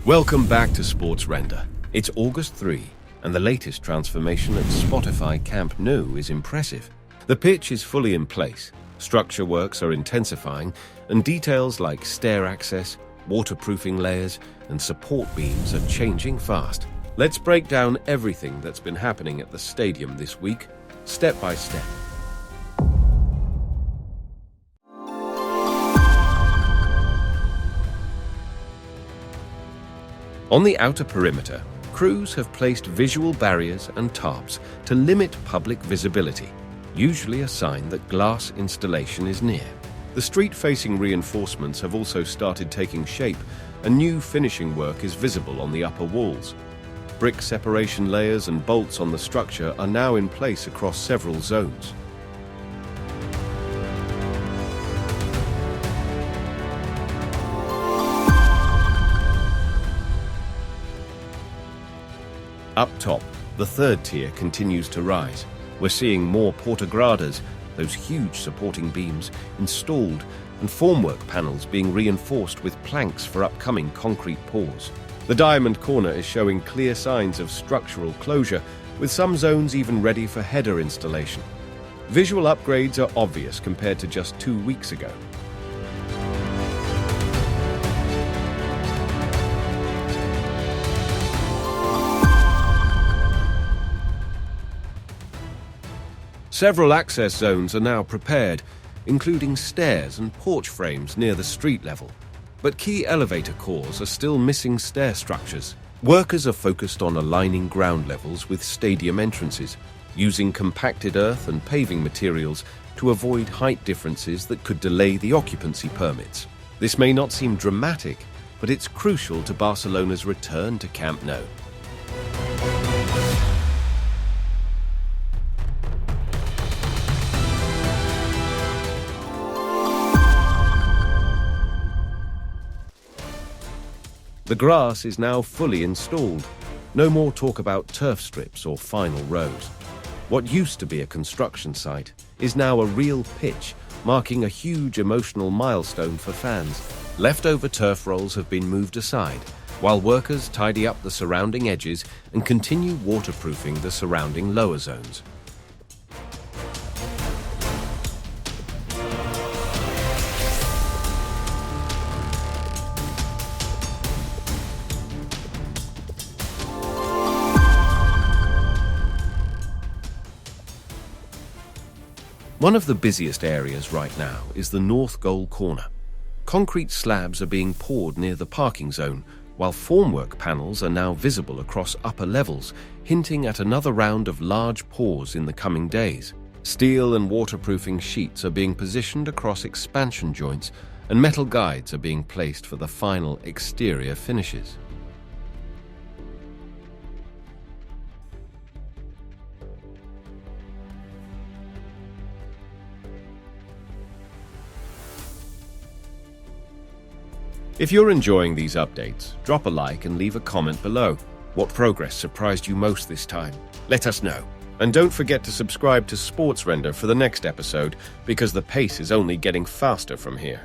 Welcome back to Sports Render. It's August 3, and the latest transformation at Spotify Camp Nou is impressive. The pitch is fully in place, structure works are intensifying, and details like stair access, waterproofing layers, and support beams are changing fast. Let's break down everything that's been happening at the stadium this week, step by step. On the outer perimeter, crews have placed visual barriers and tarps to limit public visibility, usually a sign that glass installation is near. The street-facing reinforcements have also started taking shape, and new finishing work is visible on the upper walls. Brick separation layers and bolts on the structure are now in place across several zones. Up top, the third tier continues to rise. We're seeing more portagradas, those huge supporting beams, installed, and formwork panels being reinforced with planks for upcoming concrete pours. The diamond corner is showing clear signs of structural closure, with some zones even ready for header installation. Visual upgrades are obvious compared to just 2 weeks ago. Several access zones are now prepared, including stairs and porch frames near the street level. But key elevator cores are still missing stair structures. Workers are focused on aligning ground levels with stadium entrances, using compacted earth and paving materials to avoid height differences that could delay the occupancy permits. This may not seem dramatic, but it's crucial to Barcelona's return to Camp Nou. The grass is now fully installed. No more talk about turf strips or final rows. What used to be a construction site is now a real pitch, marking a huge emotional milestone for fans. Leftover turf rolls have been moved aside, while workers tidy up the surrounding edges and continue waterproofing the surrounding lower zones. One of the busiest areas right now is the north goal corner. Concrete slabs are being poured near the parking zone, while formwork panels are now visible across upper levels, hinting at another round of large pours in the coming days. Steel and waterproofing sheets are being positioned across expansion joints, and metal guides are being placed for the final exterior finishes. If you're enjoying these updates, drop a like and leave a comment below. What progress surprised you most this time? Let us know. And don't forget to subscribe to Sports Render for the next episode, because the pace is only getting faster from here.